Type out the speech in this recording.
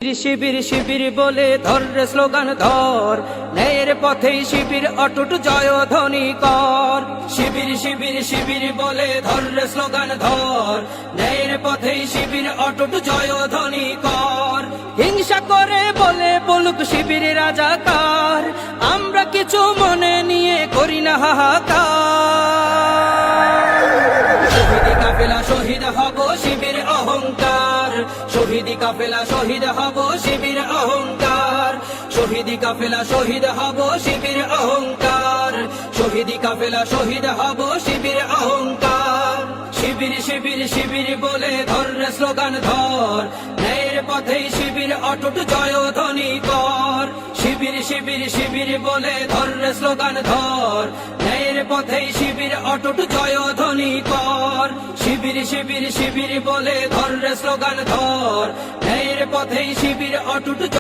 শিবির শিবির বলে ধর রে স্লোগান ধর, ন্যায়ের পথে শিবির অটুট জয়ধ্বনি কর। শিবির শিবির শিবির বলে ধর রে স্লোগান ধর, ন্যায়ের পথে শিবির অটুট জয়ধ্বনি কর। হিংসা করে বলে বলুক শিবির রাজাকার, আমরা কিছু মনে নিয়ে করি না হাহাকার। শহীদি কাফেলা শহীদ হব শিবির অহংকার, শহীদি কাফেলা শহীদ হব শিবির অহংকার। শহীদি কাফেলা শহীদ হব শিবির অহংকার, শহীদি কাফেলা শহীদ হব শিবির অহংকার। শিবির শিবির শিবির বলে ধর রে স্লোগান ধর, ন্যায়ের পথে শিবির অটুট জয়ধ্বনি কর। শিবির শিবির শিবির বলে ধর রে স্লোগান ধর, ন্যায়ের পথে শিবির অটুট জয়ধ্বনি কর। শিবির শিবির শিবির বলে ধর রে স্লোগান ধর, ন্যায়ের পথে শিবির অটুট